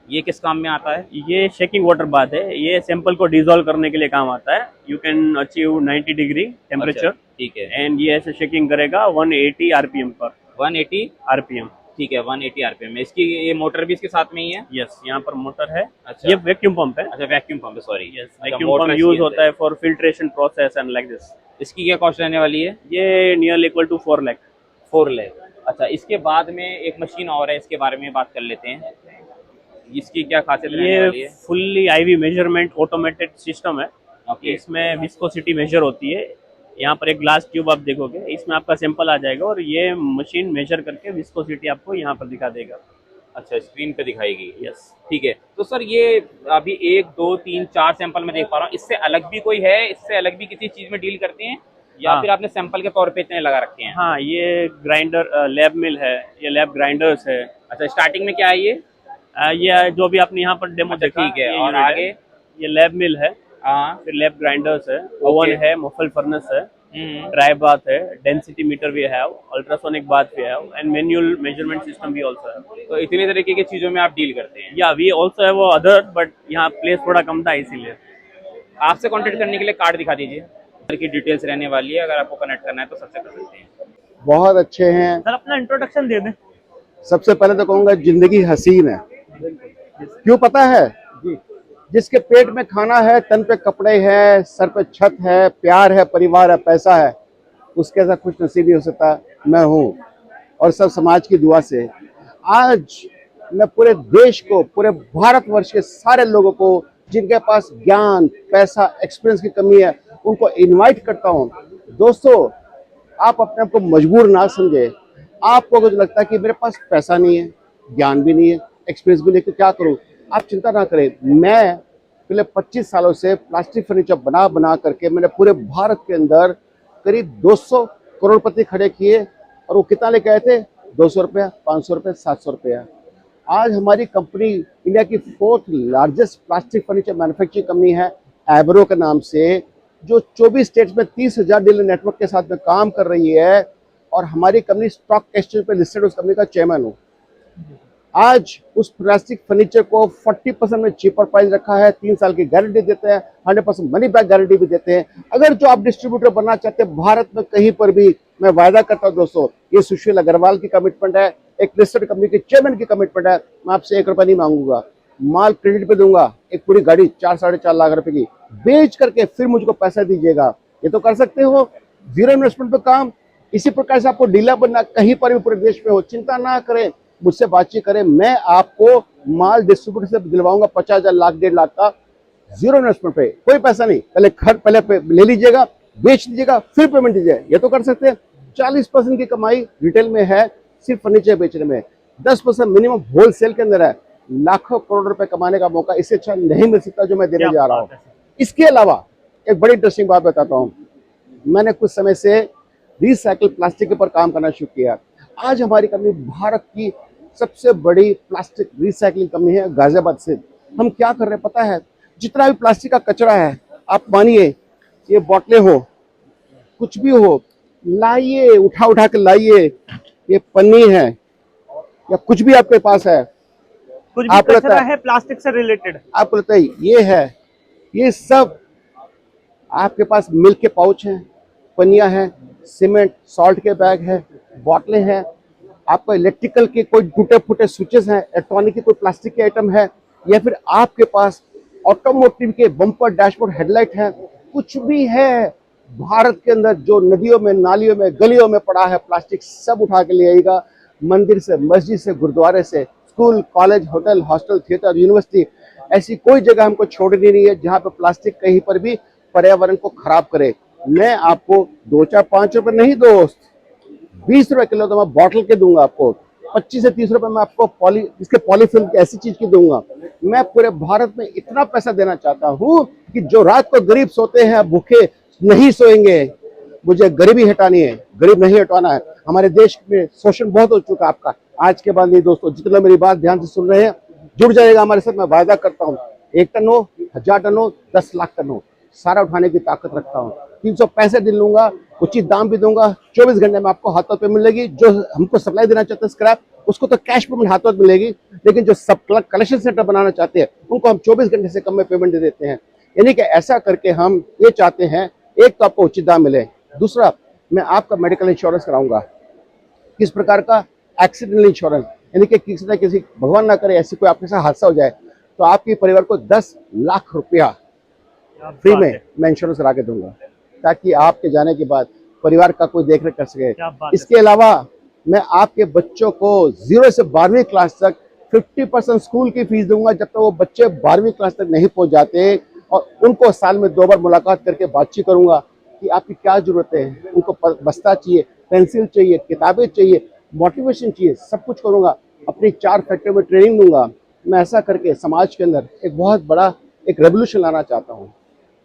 ये किस काम में आता है? ये शेकिंग वाटर बात है। ये सैंपल को डिसॉल्व करने के लिए काम आता है। You can achieve 90 degree temperature. अच्छा, ठीक है। एंड ये ऐसे शेकिंग करेगा 180 आरपीएम पर। 180 आरपीएम। ठीक है, 180 आरपीएम में। इसकी ये मोटर भी इसके साथ में ही है? यस, यहाँ पर मोटर है। अच्छा। ये वैक्यूम पंप है। अच्छा, वैक्यूम पंप है, सॉरी। यस, अच्छा, वैक्यूम मोटर पंप इसकी यूज है। होता है for filtration process and like this. इसकी क्या कॉस्ट रहने वाली है? ये near equal to 4 lakh. 4 lakh. अच्छा, इसके बाद में एक मशीन और है, इसके बारे में बात कर लेते हैं। इसकी क्या खासियत रहने वाली ये है? Fully IV measurement automated system है। ओके। इसमें विस्कोसिटी मेजर होती है। यहाँ पर एक ग्लास ट्यूब आप देखोगे, इसमें आपका सैंपल आ जाएगा और ये मशीन मेजर करके विस्कोसिटी आपको यहाँ पर दिखा देगा। अच्छा, स्क्रीन पे दिखाएगी। यस। ठीक है। तो सर ये अभी 1 2 3 4 सैंपल मैं देख पा रहा हूँ, इससे अलग भी कोई है? इससे अलग भी किसी चीज में डील करते हैं या हाँ। फिर आपने सैंपल के तौर पे इतने लगा रखे हैं? हाँ, ये ग्राइंडर लैब मिल है, ये लैब ग्राइंडर्स है। अच्छा, स्टार्टिंग में क्या है ये? ये जो भी आपने यहाँ पर डेमो अच्छा, देखा, ठीक है। ये और unit आगे? ये लैब मिल है, हाँ। फिर लैब ग्राइंडर्स है, ओवन है, मुफल फर्नेस है, ड्राई बाथ है, डेंसिटी मीटर भी है, अल्ट्रासोनिक बाथ भी है, एंड मैनुअल मेजरमेंट सिस्टम भी ऑल्सो है। तो इतनी तरीके की चीजों में आप डील करते हैं? या वी ऑल्सो है वो अदर, बट यहाँ प्लेस थोड़ा कम था इसीलिए। आपसे कांटेक्ट करने के लिए कार्ड दिखा दीजिए। सर की डिटेल्स रहने वाली है, अगर आपको कनेक्ट करना है तो सबसे कर सकते हैं। बहुत अच्छे हैं। सर अपना इंट्रोडक्शन दे दें। सबसे पहले तो कहूंगा जिंदगी हसीन है। क्यों पता है? जिसके पेट में खाना है, तन पे कपड़े हैं, सर पे छत है, प्यार है, परिवार है, पैसा है, उसके ऐसा खुश नसीबी हो सकता मैं हूँ। और सब समाज की दुआ से आज मैं पूरे देश को, पूरे भारतवर्ष के सारे लोगों को जिनके पास ज्ञान, पैसा, एक्सपीरियंस की कमी है, उनको इनवाइट करता हूँ। दोस्तों, आप अपने आप को मजबूर ना समझे। आपको अगर लगता है कि मेरे पास पैसा नहीं है, ज्ञान भी नहीं है, एक्सपीरियंस भी नहीं है, तो क्या करूं, आप चिंता ना करें। मैं पिछले 25 सालों से प्लास्टिक फर्नीचर बना बना करके मैंने पूरे भारत के अंदर करीब 200 करोड़पति खड़े किए। और वो कितना लेके आए थे? 200 रुपया, 500 रुपया, 700 रुपया। आज हमारी कंपनी इंडिया की 4th largest plastic furniture manufacturing company है, एब्रो के नाम से, जो 24 स्टेट्स में 30,000 डीलर नेटवर्क के साथ में काम कर रही है। और हमारी कंपनी स्टॉक एक्सचेंज पे लिस्टेड उस कंपनी का चेयरमैन हूँ। आज उस प्लास्टिक फर्नीचर को 40% में चीपर प्राइस रखा है, 3 साल की गारंटी देते हैं, 100% मनी बैक गारंटी भी देते हैं। अगर जो आप डिस्ट्रीब्यूटर बनना चाहते हैं भारत में कहीं पर भी, मैं वायदा करता हूँ दोस्तों, ये सुशील अग्रवाल की कमिटमेंट है, एक लिस्टेड कंपनी के चेयरमैन की कमिटमेंट है। मैं आपसे 1 रुपया नहीं मांगूंगा, माल क्रेडिट पे दूंगा। एक पूरी गाड़ी 4-4.5 लाख रुपए की बेच करके फिर मुझको पैसा दीजिएगा। ये तो कर सकते हो, जीरो इन्वेस्टमेंट पे काम। इसी प्रकार से आपको डीलर बनना, कहीं पर भी पूरे देश में हो, चिंता ना करें, मुझसे बातचीत करें। मैं आपको माल डिस्ट्रीब्यूटर से दिलवाऊंगा 50,000, लाख, 1.5 लाख का, जीरो इन्वेस्टमेंट पे, कोई पैसा नहीं। पहले ले लीजिएगा, बेच लीजिएगा, फिर पेमेंट दीजिए। ये तो कर सकते हैं। 40% की कमाई रिटेल में है, सिर्फ फर्नीचर बेचने में। 10% मिनिमम होलसेल के अंदर है। लाखों करोड़ रुपए कमाने का मौका इससे अच्छा नहीं मिल सकता जो मैं देने जा रहा हूँ। इसके अलावा एक बड़ी इंटरेस्टिंग बात बताता हूँ। मैंने कुछ समय से रिसाइकिल प्लास्टिक के ऊपर काम करना शुरू किया। आज हमारी कंपनी भारत की सबसे बड़ी प्लास्टिक रिसाइकलिंग कंपनी है गाजियाबाद से। हम क्या कर रहे हैं पता है, जितना भी प्लास्टिक का कचरा है, आप मानिए ये बोतलें हो, कुछ भी हो, लाइए, उठा उठा के लाइए। ये पन्नी है या कुछ भी आपके पास है, कुछ भी आपको लगता कचरा है- है प्लास्टिक से रिलेटेड, आपको लगता है ये है, ये सब आपके पास मिल्क के पाउच हैं, पनिया है, सीमेंट सॉल्ट के बैग है, बोतलें हैं, आपका इलेक्ट्रिकल के कोई टूटे फूटे स्विचेस हैं, इलेक्ट्रॉनिक के कोई प्लास्टिक के आइटम है, या फिर आपके पास ऑटोमोटिव के बम्पर डैशबोर्ड हेडलाइट है, कुछ भी है भारत के अंदर जो नदियों में, नालियों में, गलियों में पड़ा है प्लास्टिक, सब उठा के ले आएगा। मंदिर से, मस्जिद से, गुरुद्वारे से, school, college, hotel, hostel, theatre, university, ऐसी कोई जगह हमको छोड़नी नहीं है जहाँ पे प्लास्टिक कहीं पर भी पर्यावरण को खराब करे। मैं आपको 2, 4, 5 रुपए नहीं दोस्त, 20 रुपए किलो तो मैं बॉटल के दूंगा आपको, 25 से 30 रुपए मैं आपको इसके पॉलीफिल्म की ऐसी चीज की दूंगा। मैं पूरे भारत में इतना पैसा देना चाहता हूँ कि जो रात को गरीब सोते हैं भूखे नहीं सोएंगे। मुझे गरीबी हटानी है, गरीब नहीं हटाना है। हमारे देश में शोषण बहुत हो चुका है आपका। आज के बाद नहीं दोस्तों, जितने मेरी बात ध्यान से सुन रहे हैं, जुड़ जाएगा हमारे साथ। मैं वायदा करता हूँ 1 टन हो, 1000 टन हो, 10 लाख टन हो, सारा उठाने की ताकत रखता हूँ। 365 दिन लूंगा, उचित दाम भी दूंगा, 24 घंटे में आपको हाथों पे मिलेगी। जो हमको सप्लाई देना चाहते हैं स्क्रैप, उसको तो कैश पेमेंट हाथों में मिलेगी, लेकिन जो सब कलेक्शन सेंटर बनाना चाहते हैं उनको हम 24 घंटे से कम में पेमेंट दे देते हैं। यानी कि ऐसा करके हम ये चाहते हैं, एक तो आपको उचित दाम मिले, दूसरा मैं आपका मेडिकल इंश्योरेंस कराऊंगा। किस प्रकार का? एक्सीडेंटल इंश्योरेंस, यानी कि किसी न किसी, भगवान ना करे ऐसी कोई आपके साथ हादसा हो जाए तो आपके परिवार को 10 लाख रुपया फ्री में मैं इंश्योरेंस करा के दूंगा, ताकि आपके जाने के बाद परिवार का कोई देख रेख कर सके। इसके अलावा मैं आपके बच्चों को 0 से 12वीं क्लास तक 50% स्कूल की फीस दूंगा, जब तक वो बच्चे 12वीं क्लास तक नहीं पहुंच जाते, और उनको साल में 2 बार मुलाकात करके बातचीत करूंगा कि आपकी क्या जरूरत है। उनको बस्ता चाहिए, पेंसिल चाहिए, किताबें चाहिए, मोटिवेशन चाहिए, सब कुछ करूंगा। अपनी 4 फैक्ट्री में ट्रेनिंग दूंगा। मैं ऐसा करके समाज के अंदर एक बहुत बड़ा एक रेवोल्यूशन लाना चाहता हूँ।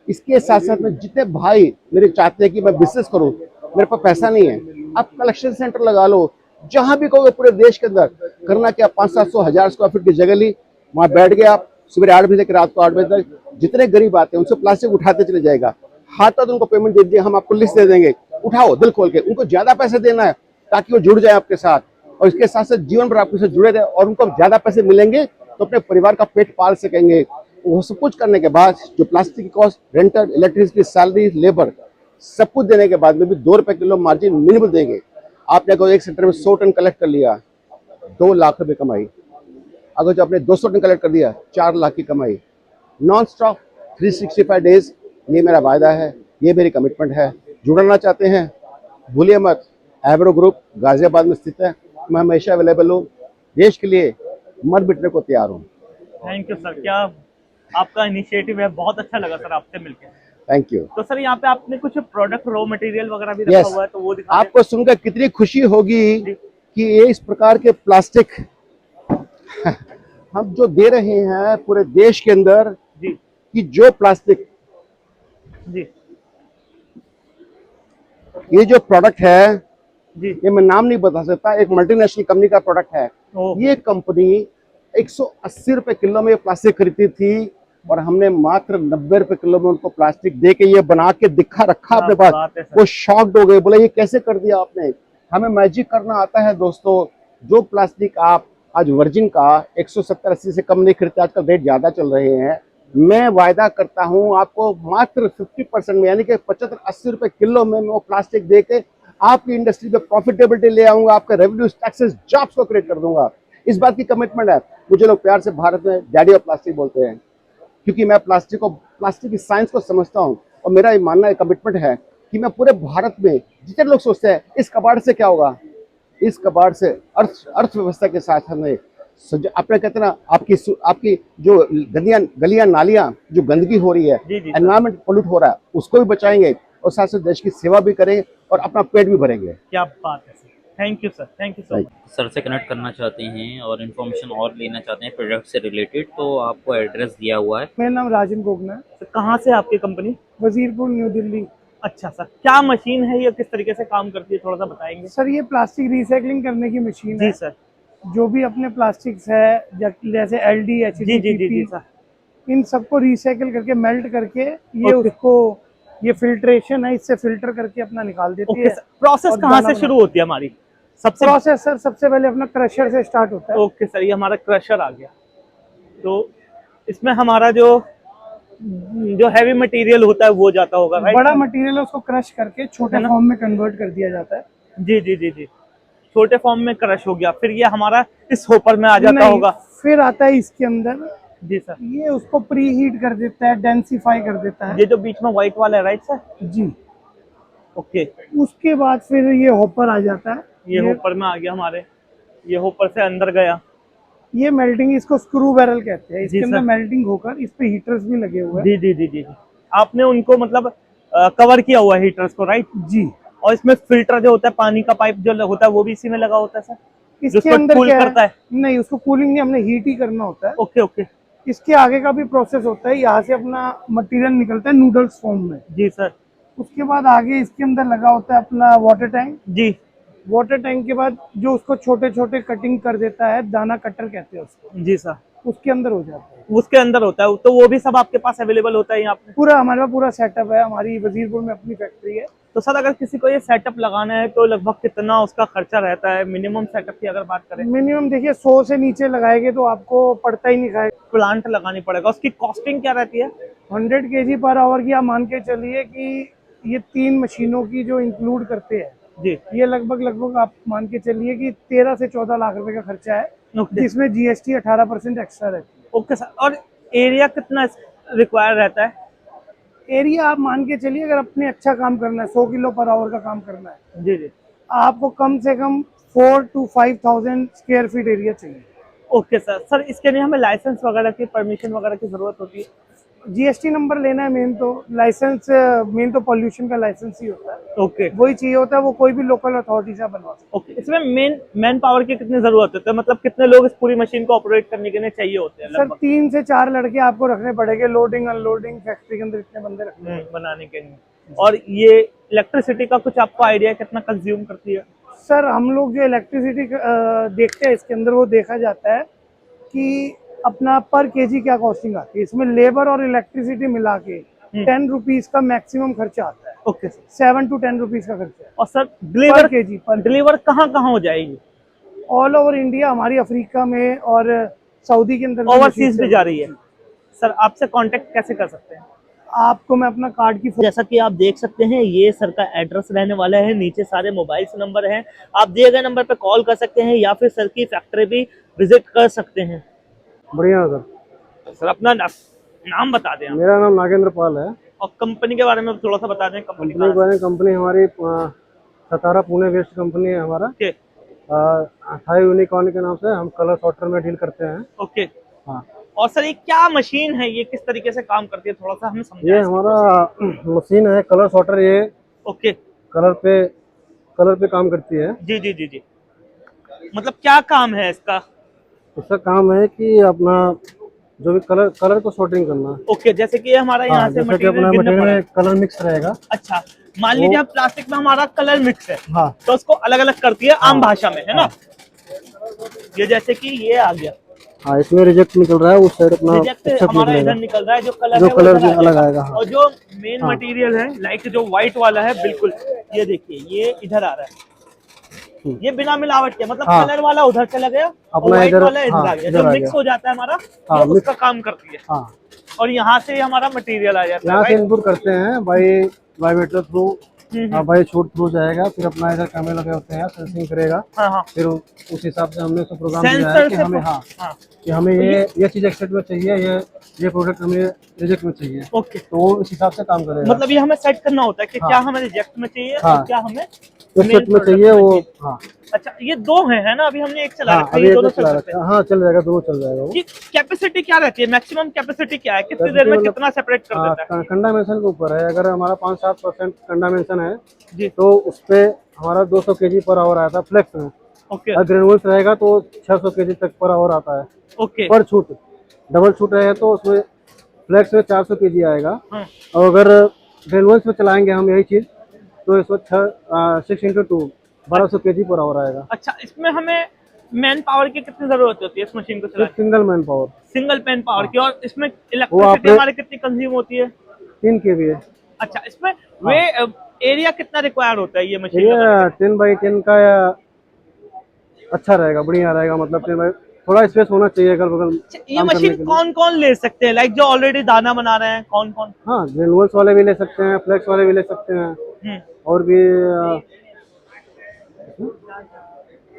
इसके साथ साथ में जितने भाई मेरे चाहते हैं कि मैं बिजनेस करूं, मेरे पास पैसा नहीं है, आप कलेक्शन सेंटर लगा लो, जहां भी कहोगे पूरे देश के अंदर। करना क्या, 500-700 1000 स्क्वायर फीट की जगह ली, वहां बैठ गए आप, सुबह 8 बजे तक रात को 8 बजे तक, जितने गरीब आते हैं उनसे प्लास्टिक उठाते चले जाएगा। हाथों तो उनको पेमेंट दे दीजिए, हम आपको लिस्ट दे देंगे, उठाओ दिल खोल के। उनको ज्यादा पैसे देना है ताकि वो जुड़ जाए आपके साथ, और इसके साथ साथ जीवन भर आपके साथ जुड़े रहे, और उनको ज्यादा पैसे मिलेंगे तो अपने परिवार का पेट पाल सकेंगे। वो सब कुछ करने के बाद जो प्लास्टिक की cost, rental, electricity, salary, labour, सब कुछ देने के बाद में भी 2 रुपए किलो मार्जिन मिनिमम देंगे। आपने अगर एक सेंटर में 100 टन कलेक्ट कर लिया, 2 लाख रुपए कमाई। अगर जो आपने 200 टन कलेक्ट कर दिया, 4 लाख की कमाई। नॉन स्टॉप 365 डेज, ये मेरा वायदा है, ये मेरी कमिटमेंट है। जुड़ना चाहते हैं भूलिए मत, एब्रो ग्रुप गाजियाबाद में स्थित है। मैं हमेशा अवेलेबल हूँ, देश के लिए मर मिटने को तैयार हूँ। थैंक यू सर, क्या आपका इनिशिएटिव है, बहुत अच्छा लगा सर आपसे मिलकर। Thank you. तो सर यहाँ पे आपने कुछ प्रोडक्ट, रॉ मटेरियल वगैरह भी रखा हुआ है, तो वो दिखा दें। आपको सुनकर कितनी खुशी होगी कि ये इस प्रकार के प्लास्टिक हम जो दे रहे हैं पूरे देश के अंदर, जी कि जो प्लास्टिक, जी ये जो प्रोडक्ट है, जी, ये मैं नाम नहीं बता सकता, एक मल्टीनेशनल कंपनी का प्रोडक्ट है। ये कंपनी 180 रुपए किलो में प्लास्टिक खरीदती थी, और हमने मात्र 90 रुपए किलो में उनको प्लास्टिक दे के ये बना के दिखा रखा अपने पास। वो शॉक्ड हो गए, बोले ये कैसे कर दिया आपने। हमें मैजिक करना आता है दोस्तों। जो प्लास्टिक आप आज वर्जिन का 170-80 से कम नहीं खरीदते, आजकल रेट ज्यादा चल रहे हैं। मैं वायदा करता हूं आपको मात्र 50% में, यानी कि 75-80 रुपए किलो में मैं वो प्लास्टिक दे के आपकी इंडस्ट्री में प्रॉफिटेबिलिटी ले आऊंगा, आपके रेवेन्यू, टैक्सेस, जॉब्स को क्रिएट कर दूंगा। इस बात की कमिटमेंट है। मुझे लोग प्यार से भारत में डैडी ऑफ प्लास्टिक बोलते हैं, क्योंकि मैं प्लास्टिक की साइंस को समझता हूं, और मेरा ये मानना है, कमिटमेंट है कि मैं पूरे भारत में, जितने लोग सोचते हैं इस कबाड़ से क्या होगा, इस कबाड़ से अर्थव्यवस्था के साथ हमें अपने कहते हैं ना, आपकी जो गलियां नालियां जो गंदगी हो रही है, एनवायरमेंट पोल्यूट हो रहा है, उसको भी बचाएंगे, और साथ साथ देश की सेवा भी करेंगे और अपना पेट भी भरेंगे। क्या बात है sir, thank you sir, thank you so much. Sir से कनेक्ट करना चाहते हैं और इन्फॉर्मेशन और लेना चाहते हैं प्रोडक्ट से रिलेटेड, तो आपको एड्रेस दिया हुआ है। मेरा नाम राजन गोगना है। सर कहाँ से आपकी कंपनी? वजीरपुर, न्यू दिल्ली। अच्छा सर, क्या मशीन है, ये किस तरीके से काम करती है, थोड़ा सा बताएंगे? सर ये प्लास्टिक रिसाइकलिंग करने की मशीन जी है। सर। जो भी अपने प्लास्टिक्स है जैसे एलडी जी जी जी जी एचडीपीपी सर। इन सबको रिसाइकिल करके मेल्ट करके ये ओके। उसको ये फिल्ट्रेशन है, इससे फिल्टर करके अपना निकाल देती ओके है। सर, प्रोसेस और कहाँ दाना से शुरू होती है हमारी? सबसे प्रोसेस सर सबसे पहले अपना क्रशर से स्टार्ट होता है। ओके सर, ये हमारा क्रशर आ गया। तो इसमें हमारा जो हैवी मटेरियल होता है वो जाता होगा, राइट? बड़ा मटेरियल है उसको क्रश करके छोटे है ना? फॉर्म में कन्वर्ट कर दिया जाता है। जी जी जी जी, छोटे फॉर्म में क्रश हो गया, फिर ये हमारा इस होपर में आ जाता नहीं, होगा। फिर आता है इसके अंदर, जी सर। ये उसको प्री हीट कर देता है, डेंसिफाई कर देता है। ये जो बीच में व्हाइट वाला है, राइट सर? जी। ओके, उसके बाद फिर ये हॉपर आ जाता है। ये होपर में आ गया हमारे, ये होपर से अंदर गया। ये मेल्टिंग, इसको स्क्रू बैरल कहते हैं। जी इसके अंदर सर। मेल्टिंग होकर इस पे हीटर्स भी लगे हुए हैं। जी जी जी जी जी, आपने उनको मतलब कवर किया हुआ है हीटर्स को, राइट? जी। और इसमें फिल्टर जो होता है, पानी का पाइप जो होता है वो भी इसी में लगा होता है सर? इसके जिसको अंदर कूल क्या करता है? नहीं, उसको कूलिंग नहीं, हमने हीट ही करना होता है। Okay okay. इसके आगे का भी प्रोसेस होता है। यहाँ से अपना मटेरियल निकलता है नूडल्स फॉर्म में। जी सर। उसके बाद आगे इसके अंदर लगा होता है अपना वाटर टैंक। जी। वाटर टैंक के बाद जो उसको छोटे छोटे कटिंग कर देता है, दाना कटर कहते हैं उसको, जी सर। उसके अंदर हो जाता है। उसके अंदर होता है, तो वो भी सब आपके पास अवेलेबल होता है यहाँ पे? पूरा हमारे पास पूरा सेटअप है। हमारी वजीरपुर में अपनी फैक्ट्री है। तो सर अगर किसी को ये सेटअप लगाना है तो लगभग कितना उसका खर्चा रहता है, मिनिमम सेटअप की अगर बात करें? मिनिमम देखिए 100 से नीचे लगाएंगे तो आपको पड़ता ही नहीं खाएगा। प्लांट लगानी पड़ेगा, उसकी कॉस्टिंग क्या रहती है? 100 kg पर आवर की आप मान के चलिए कि ये 3 मशीनों की जो इंक्लूड करते हैं, जी। ये लगभग आप मान के चलिए कि 13 से 14 लाख रुपए का खर्चा है, ओके। जिसमें जीएसटी 18% एक्स्ट्रा रहती है। ओके सर, और एरिया कितना रिक्वायर रहता है? एरिया आप मान के चलिए, अगर अपने अच्छा काम करना है, 100 किलो पर आवर का काम करना है, जी जी। आपको कम से कम 4 to 5,000 स्क्वायर फीट एरिया चाहिए। Okay sir. सर इसके लिए हमें लाइसेंस वगैरह की, परमिशन वगैरह की जरूरत होती है? जीएसटी नंबर लेना है मेन तो, लाइसेंस मेन तो पॉल्यूशन का लाइसेंस ही होता है, ओके वही चाहिए होता है। वो कोई भी लोकल अथॉरिटी से बनवा सकते ओके। इसमें मैन पावर की कितनी जरूरत होती है, मतलब कितने लोग इस पूरी मशीन को ऑपरेट करने के लिए चाहिए होते हैं हैं। सर लगभग? 3 से 4 लड़के आपको रखने पड़ेंगे, लोडिंग अनलोडिंग फैक्ट्री के अंदर इतने बंदे रखने। बनाने के लिए। और ये इलेक्ट्रिसिटी का कुछ आपको आइडिया कितना कंज्यूम करती है? सर हम लोग जो इलेक्ट्रिसिटी देखते हैं इसके अंदर, वो देखा जाता है कि अपना पर केजी क्या कॉस्टिंग आती है। इसमें लेबर और इलेक्ट्रिसिटी मिला के 10 रुपीज का मैक्सिमम खर्चा आता है। Okay sir. 7 to 10 रुपीज का खर्चा है। और सर पर केजी पर डिलीवर कहाँ कहाँ हो जाएगी? ऑल ओवर इंडिया, हमारी अफ्रीका में और सऊदी के अंदर ओवरसीज भी जा रही है। सर आपसे कांटेक्ट कैसे कर सकते हैं? आपको मैं अपना कार्ड की जैसा कि आप देख सकते हैं, ये सर का एड्रेस रहने वाला है। नीचे सारे मोबाइल नंबर हैं, आप दिए गए नंबर पर कॉल कर सकते हैं या फिर सर की फैक्ट्री भी विजिट कर सकते हैं। बढ़िया सर। सर अपना नाम बता दें आप। मेरा नाम नागेंद्र पाल है। और कंपनी के बारे में थोड़ा सा बता दें। कंपनी कंपनी के बारे में, कंपनी हमारी सतारा पुणे वेस्ट कंपनी है हमारा। ओके थाई यूनिकॉर्न के नाम से हम कलर सॉफ्टवेयर में डील करते हैं। ओके। हाँ। और सर ये क्या मशीन है, ये किस तरीके से काम करती है, थोड़ा सा हमें समझाएं। ये हमारा मशीन है कलर सॉफ्टवेयर। ये ओके। कलर पे काम करती है। जी जी जी जी, मतलब क्या काम है इसका? इसका काम है कि अपना जो भी कलर को सॉर्टिंग करना। ओके, जैसे कि हमारा यहाँ से मटेरियल में कलर मिक्स रहेगा। अच्छा, मान लीजिए आप प्लास्टिक में हमारा कलर मिक्स है, हाँ। तो उसको अलग अलग करती है आम भाषा में, है ना? ये जैसे कि ये आ गया, हाँ, इसमें रिजेक्ट निकल रहा है, उस साइड अपना रिजेक्ट एक्सेप्ट हमारा निकलेगा। इधर निकल रहा है, जो कलर जो है वो कलर इधर अलग आएगा। हाँ। और जो मेन मटेरियल है, लाइक जो व्हाइट वाला है, बिल्कुल ये देखिए, ये इधर आ रहा है। ये बिना मिलावट के, मतलब हाँ। कलर वाला उधर चला गया और अपना व्हाइट इधर, वाला इधर हाँ, आ गया, इधर जो आ मिक्स गया। हो जाता है हमारा, हाँ, ये मिक्स। उसका काम करती है। हाँ। और यहाँ से हमारा मटेरियल आ जाता है, यहाँ से राइट? इनपुट करते हैं by vibrator through, by shoot through जाएगा, फिर अपना इधर कैमरे लगे होते हैं, सेंसिंग करेगा। हाँ हाँ। फिर उस हिसाब से हमने उसको प्रोग्राम दिया है सेंसर कि से हमें, हाँ, कि हमें ये चीज एक्सेप्ट में चाहिए, ये प्रोडक्ट हमें रिजेक्ट में चाहिए। ओके, तो वो इस हिसाब से काम करेगा। मतलब ये हमें सेट करना होता है कि हाँ। क्या हमें रिजेक्ट में चाहिए हाँ। और क्या हमें एक्सेप्ट में चाहिए वो। हाँ। अच्छा, ये दो है ना? अभी हमने एक चला हाँ, रखा है, अभी ये एक दोनों चला चल सकते रखा है। हाँ, चल जाएगा, दोनों चल जाएगा वो। हैं। कैपेसिटी क्या रहती है, मैक्सिमम कैपेसिटी क्या है, कितनी देर में मतलब, कितना सेपरेट कर देता है? कंडामेंशन के ऊपर है। अगर हमारा 5-7% कंडामेंशन है जी। तो उस पे हमारा 200 kg पर आवर आता है फ्लेक्स में। ओके अगर ग्रेनुअल्स रहेगा तो 600 kg तक पर आवर आता है ओके। पर छूट। डबल छूट रहेगा तो उसमें फ्लेक्स में 400 kg आएगा। हाँ। और अगर ग्रेनुअल्स में चलाएंगे हम यही चीज तो इसमें 6 × 2 1200 kg पर आवर आएगा। अच्छा, इसमें हमें मैन पावर की कितनी जरूरत होती है इस मशीन को चलाने? Single man power single man power की। और इसमें वो इलेक्ट्रिसिटी आपने- हमारे कितनी कंज्यूम होती है? 3 kV है। अच्छा, इसमें वे एरिया कितना रिक्वायर होता है ये मशीन ये लगाने 10 बाई 10 का अच्छा रहेगा, बढ़िया रहेगा, मतलब 10 बाई थोड़ा स्पेस होना चाहिए अगल बगल। के? ये मशीन कौन कौन ले सकते हैं? लाइक जो ऑलरेडी दाना बना रहे हैं, कौन कौन? हाँ, ग्रेनुअल्स वाले भी ले सकते हैं, फ्लेक्स वाले भी ले सकते हैं, और भी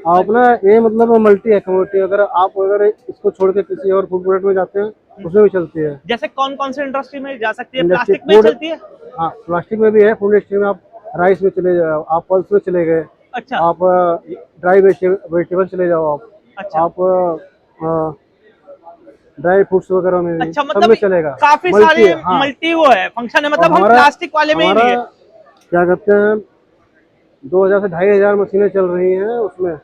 आप ना ये मतलब मल्टी है कम्युनिटी। अगर इसको छोड़ के किसी और फूड प्रोडक्ट में जाते हैं उसमें भी चलती है। जैसे कौन कौन से इंडस्ट्री में जा सकती है? इंडस्ट्री- प्लास्टिक में ही फूड- चलती है? हाँ, प्लास्टिक में भी है, फूड इंडस्ट्री में आप राइस में चले जाओ, आप पल्स में चले गए, अच्छा आप ड्राई वेजिटेबल चले जाओ, अच्छा आप ड्राई फ्रूट्स वगैरह में भी अच्छा, सब मतलब में चलेगा। काफी Multi सारे है, हाँ। मल्टी वो है फंक्शन है, मतलब और हम हमारा- प्लास्टिक वाले में ही नहीं है। क्या कहते हैं 2000 से 2500 मशीनें चल रही हैं उसमें।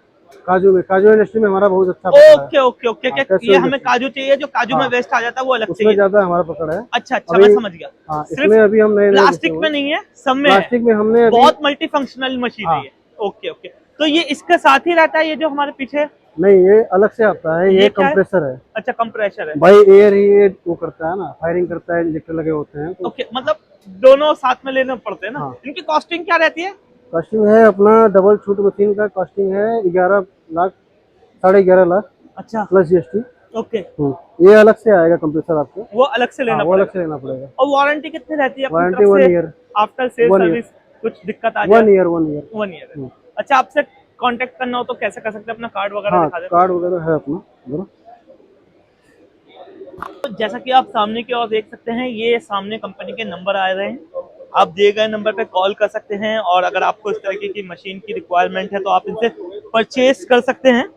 काजू इंडस्ट्री में हमारा बहुत अच्छा पकड़ है। ओके ओके ओके, हाँ, क्या ये हमें काजू चाहिए, जो काजू में हाँ। वेस्ट आ जाता है वो अलग उसमें चाहिए? ज्यादा हमारा पकड़ है। अच्छा अच्छा, अभी- मैं समझ गया। हाँ, सिर्फ इसमें अभी हम नए प्लास्टिक में नहीं है, सब में है। प्लास्टिक में हमने अभी बहुत मल्टी फंक्शनल मशीन है हाँ। ये। ओके ओके, तो ये इसके साथ ही रहता है ये जो हमारे पीछे है? नहीं, ये अलग से आता है, ये ये क्या है? कंप्रेसर है। अच्छा, कंप्रेशर है। बाई एयर ही ये वो करता है ना, फायरिंग करता है, इंजेक्टर लगे होते हैं। तो ओके, मतलब दोनों साथ में लेने पड़ते हैं ना। हाँ। इनकी कॉस्टिंग क्या रहती है? कॉस्टिंग है अपना डबल छूट मशीन का कॉस्टिंग है 11 लाख 11.5 लाख अच्छा प्लस GST। ओके, ये अलग से आएगा कंप्रेसर आपको। वो अलग से लेना हाँ, वो अलग पड़ेगा। से लेना पड़ेगा। और वारंटी कितनी रहती है अपनी वारंटी तरफ 1 से? Year. After sale 1 year। Service कुछ दिक्कत आ 1 जाए? Year 1 year. 1 ईयर। अच्छा, आपसे कांटेक्ट करना हो तो कैसे कर सकते हैं? अपना कार्ड वगैरह हाँ, दिखा दें। कार्ड वगैरह है अपना जरा। तो जैसा कि आप सामने की ओर देख सकते हैं, ये सामने कंपनी के नंबर आ रहे हैं। आप दिए गए नंबर पे कॉल कर सकते हैं, और अगर आपको इस तरीके की मशीन की रिक्वायरमेंट है तो आप इनसे परचेज कर सकते हैं।